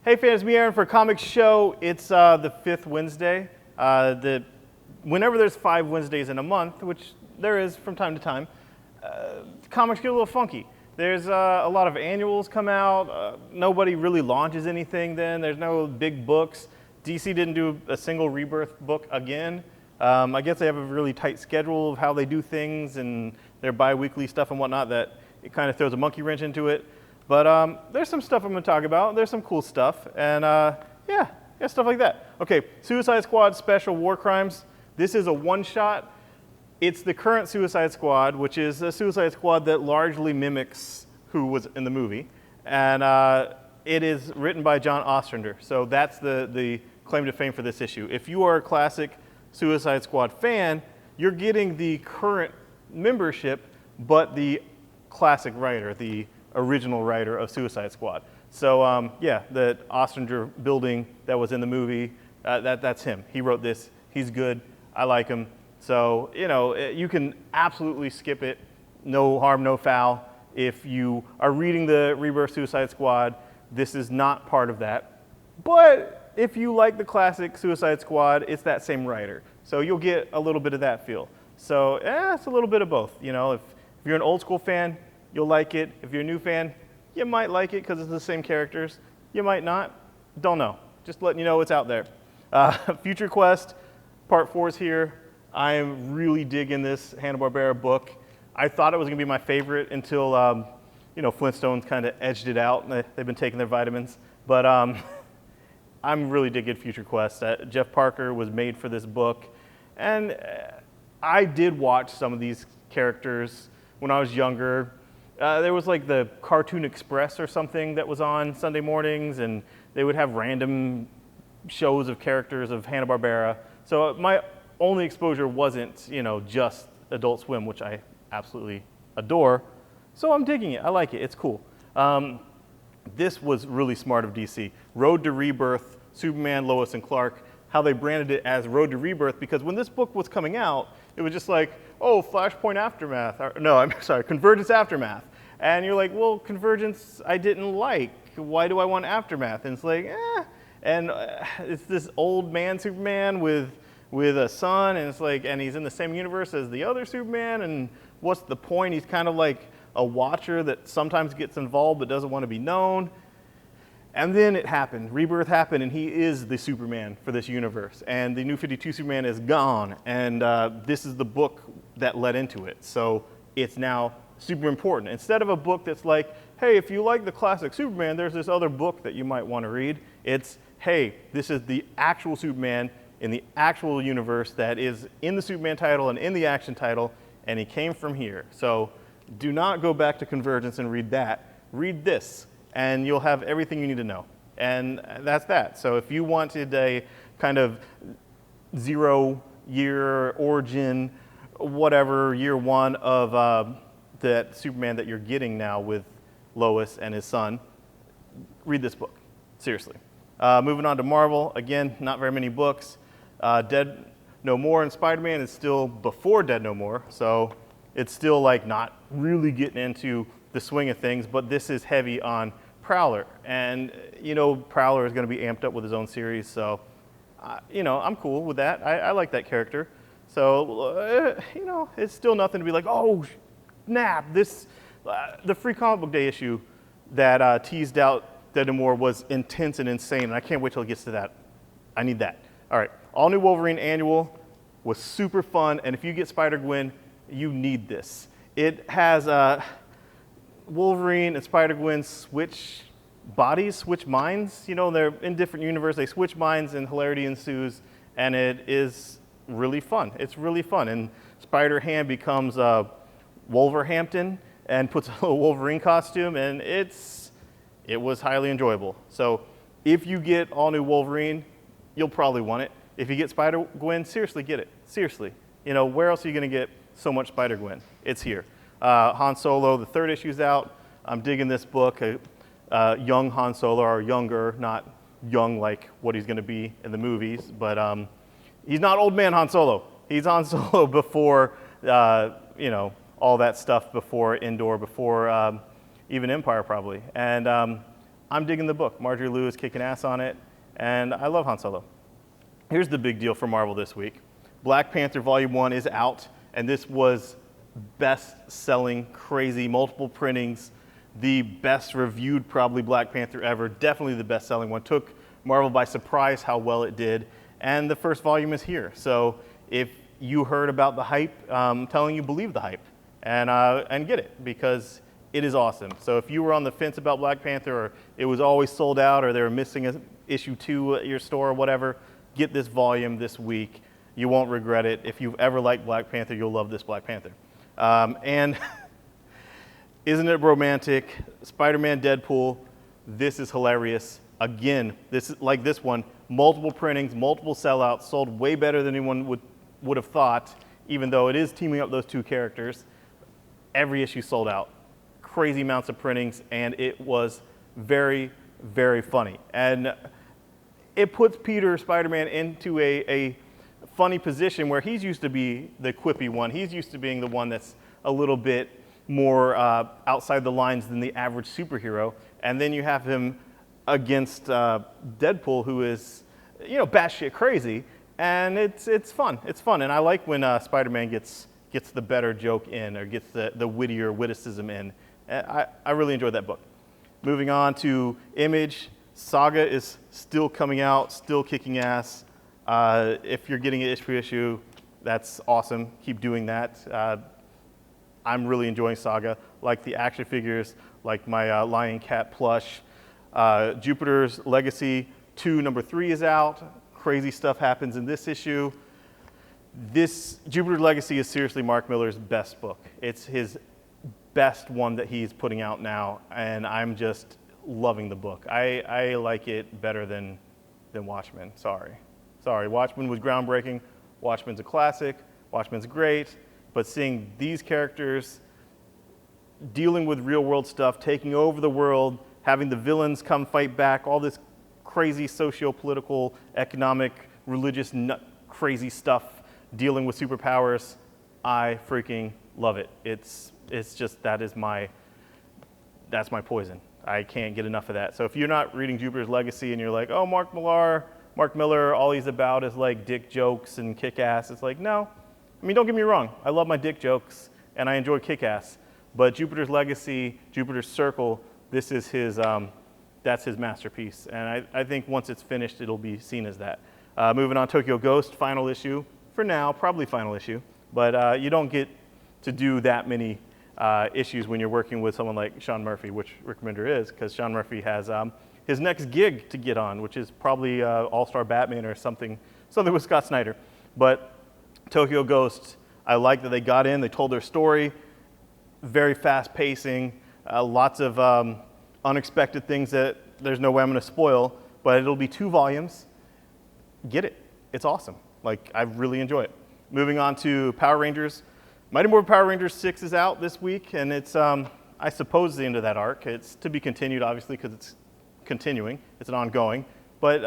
Hey fans, me Aaron for Comics Show. It's the fifth Wednesday. Whenever there's 5 Wednesdays in a month, which there is from time to time, comics get a little funky. There's a lot of annuals come out. Nobody really launches anything then. There's no big books. DC didn't do a single Rebirth book again. I guess they have a really tight schedule of how they do things and their bi-weekly stuff and whatnot that it kind of throws a monkey wrench into it. But there's some stuff I'm going to talk about. There's some cool stuff, and yeah, stuff like that. Okay, Suicide Squad Special War Crimes. This is a one-shot. It's the current Suicide Squad, which is a Suicide Squad that largely mimics who was in the movie, and it is written by John Ostrander. So that's the claim to fame for this issue. If you are a classic Suicide Squad fan, you're getting the current membership, but the classic writer, the original writer of Suicide Squad. So yeah, the Ostrander building that was in the movie, that's him. He wrote this. He's good. I like him. So, you know, you can absolutely skip it. No harm, no foul. If you are reading the Rebirth Suicide Squad, this is not part of that. But if you like the classic Suicide Squad, it's that same writer. So you'll get a little bit of that feel. So it's a little bit of both. You know, if you're an old school fan, you'll like it. If you're a new fan, you might like it because it's the same characters. You might not. Don't know. Just letting you know it's out there. Future Quest, Part 4 is here. I am really digging this Hanna-Barbera book. I thought it was going to be my favorite until, you know, Flintstones kind of edged it out. And they've been taking their vitamins. But I'm really digging Future Quest. Jeff Parker was made for this book. And I did watch some of these characters when I was younger. There was like the Cartoon Express or something that was on Sunday mornings, and they would have random shows of characters of Hanna-Barbera. So my only exposure wasn't, you know, just Adult Swim, which I absolutely adore. So I'm digging it. I like it. It's cool. This was really smart of DC. Road to Rebirth, Superman, Lois, and Clark, how they branded it as Road to Rebirth, because when this book was coming out, it was just like, oh, Flashpoint Aftermath. Or, no, I'm sorry, Convergence Aftermath. And you're like, well, Convergence I didn't like. Why do I want Aftermath? And it's like, eh. And it's this old man Superman with a son, and it's like, and he's in the same universe as the other Superman, and what's the point? He's kind of like a watcher that sometimes gets involved but doesn't want to be known. And then it happened. Rebirth happened, and he is the Superman for this universe. And the New 52 Superman is gone, and this is the book that led into it. So it's now super important. Instead of a book that's like, hey, if you like the classic Superman, there's this other book that you might want to read. It's, hey, this is the actual Superman in the actual universe that is in the Superman title and in the action title, and he came from here. So do not go back to Convergence and read that. Read this, and you'll have everything you need to know. And that's that. So if you wanted a kind of 0-year origin, whatever, year one of that Superman that you're getting now with Lois and his son, read this book. Seriously. Moving on to Marvel, again, not very many books. Dead No More and Spider-Man is still before Dead No More, so it's still like not really getting into the swing of things, but this is heavy on Prowler. And, you know, Prowler is going to be amped up with his own series, so, you know, I'm cool with that. I like that character. So, you know, it's still nothing to be like, oh, snap, this, the Free Comic Book Day issue that teased out Dead No More was intense and insane, and I can't wait till it gets to that. I need that. All right, All New Wolverine Annual was super fun, and if you get Spider-Gwen, you need this. It has Wolverine and Spider-Gwen switch bodies, switch minds. You know, they're in different universes. They switch minds, and hilarity ensues, and it is really fun. It's really fun, and Spider-Ham becomes Wolverhampton and puts a little Wolverine costume, and it was highly enjoyable. So if you get All New Wolverine, you'll probably want it. If you get Spider-Gwen, seriously, get it. Seriously. You know, where else are you going to get so much Spider-Gwen? It's here. Han Solo, the 3rd issue's out. I'm digging this book. Young Han Solo, or younger, not young like what he's going to be in the movies, but he's not old man Han Solo. He's Han Solo before, you know, all that stuff before Endor, before even Empire probably. And I'm digging the book. Marjorie Liu is kicking ass on it, and I love Han Solo. Here's the big deal for Marvel this week. Black Panther Volume 1 is out, and this was best-selling, crazy, multiple printings, the best reviewed probably Black Panther ever, definitely the best-selling one. Took Marvel by surprise how well it did, and the first volume is here. So if you heard about the hype, I'm telling you, believe the hype, and get it, because it is awesome. So if you were on the fence about Black Panther, or it was always sold out, or they were missing an issue 2 at your store or whatever, get this volume this week. You won't regret it. If you've ever liked Black Panther, you'll love this Black Panther. And isn't it romantic? Spider-Man, Deadpool, this is hilarious. Again, this is like this one, multiple printings, multiple sellouts, sold way better than anyone would have thought, even though it is teaming up those 2 characters. Every issue sold out. Crazy amounts of printings, and it was very, very funny. And it puts Peter, Spider-Man, into a funny position where he's used to be the quippy one. He's used to being the one that's a little bit more outside the lines than the average superhero. And then you have him against Deadpool, who is, batshit crazy. And it's fun. It's fun. And I like when Spider-Man gets the better joke in, or gets the wittier witticism in. I really enjoyed that book. Moving on to Image. Saga is still coming out, still kicking ass. If you're getting it issue per issue, that's awesome. Keep doing that. I'm really enjoying Saga. Like the action figures, like my Lion Cat plush. Jupiter's Legacy 2, number 3 is out. Crazy stuff happens in this issue. This Jupiter's Legacy is seriously Mark Millar's best book. It's his best one that he's putting out now, and I'm just loving the book. I like it better than Watchmen. Sorry, Watchmen was groundbreaking. Watchmen's a classic. Watchmen's great. But seeing these characters dealing with real world stuff, taking over the world, having the villains come fight back, all this crazy socio-political, economic, religious, crazy stuff, dealing with superpowers, I freaking love it. It's just, that's my poison. I can't get enough of that. So if you're not reading Jupiter's Legacy and you're like, oh, Mark Millar, all he's about is like dick jokes and kick-ass, it's like, no. I mean, don't get me wrong. I love my dick jokes and I enjoy kick-ass. But Jupiter's Legacy, Jupiter's Circle, this is that's his masterpiece. And I think once it's finished, it'll be seen as that. Moving on, Tokyo Ghost, final issue. For now, probably final issue. But you don't get to do that many issues when you're working with someone like Sean Murphy, which Rick Remender is, because Sean Murphy has his next gig to get on, which is probably All-Star Batman or something with Scott Snyder. But Tokyo Ghost, I like that they got in, they told their story, very fast pacing, lots of unexpected things that there's no way I'm going to spoil, but it'll be 2 volumes. Get it. It's awesome. Like, I really enjoy it. Moving on to Power Rangers. Mighty Morphin Power Rangers 6 is out this week, and it's, I suppose, the end of that arc. It's to be continued, obviously, because it's continuing. It's an ongoing. But,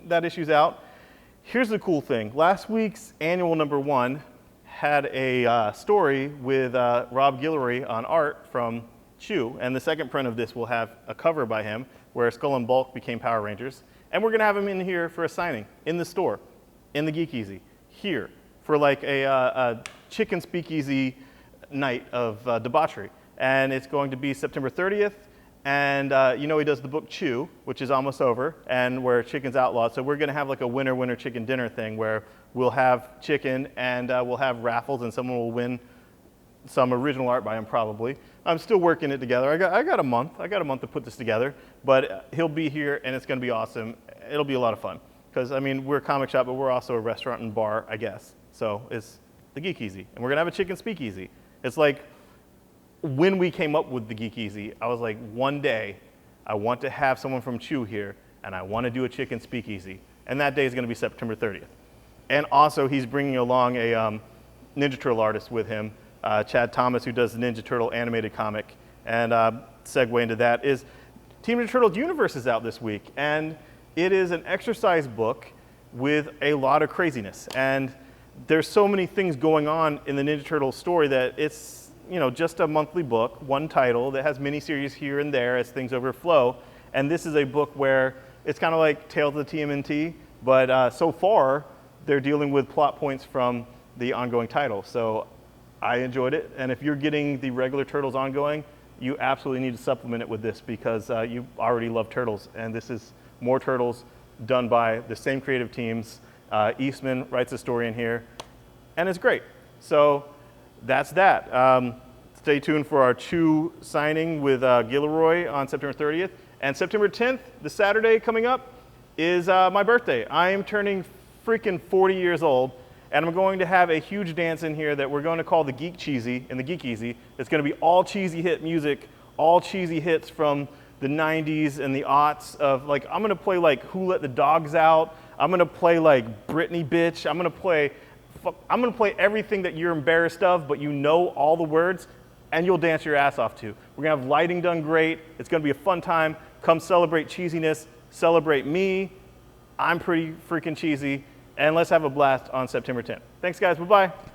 that issue's out. Here's the cool thing. Last week's annual number 1 had a story with Rob Guillory on art from Chew, and the second print of this will have a cover by him where Skull and Bulk became Power Rangers. And we're going to have him in here for a signing in the store, in the Geek Easy, here, for like a chicken speakeasy night of debauchery. And it's going to be September 30th. And he does the book Chew, which is almost over, and where chicken's outlawed. So we're going to have like a winner chicken dinner thing where we'll have chicken and we'll have raffles and someone will win some original art by him probably. I'm still working it together. I got a month. I got a month to put this together, but he'll be here and it's going to be awesome. It'll be a lot of fun because we're a comic shop, but we're also a restaurant and bar, I guess. So it's the Geek Easy, and we're going to have a chicken speakeasy. It's like, when we came up with the Geek Easy, I was like, one day, I want to have someone from Chew here, and I want to do a chicken speakeasy. And that day is going to be September 30th. And also, he's bringing along a Ninja Turtle artist with him, Chad Thomas, who does the Ninja Turtle animated comic. And segue into that is Team Ninja Turtle Universe is out this week, and it is an exercise book with a lot of craziness. And there's so many things going on in the Ninja Turtle story that it's just a monthly book, one title that has miniseries here and there as things overflow. And this is a book where it's kind of like Tales of the TMNT, but so far they're dealing with plot points from the ongoing title. So I enjoyed it, and if you're getting the regular Turtles ongoing, you absolutely need to supplement it with this because you already love Turtles, and this is more Turtles done by the same creative teams. Eastman writes the story in here, and it's great. So that's that. Stay tuned for our Chew signing with Gilroy on September 30th. And September 10th, the Saturday coming up, is my birthday. I am turning freaking 40 years old, and I'm going to have a huge dance in here that we're going to call the Geek Cheesy and the Geek Easy. It's going to be all cheesy hit music, all cheesy hits from the 90s and the aughts of, like, I'm going to play like Who Let the Dogs Out. I'm going to play like Britney Bitch. I'm going to play everything that you're embarrassed of, but you know all the words, and you'll dance your ass off to. We're going to have lighting done great. It's going to be a fun time. Come celebrate cheesiness. Celebrate me. I'm pretty freaking cheesy. And let's have a blast on September 10th. Thanks, guys. Bye-bye.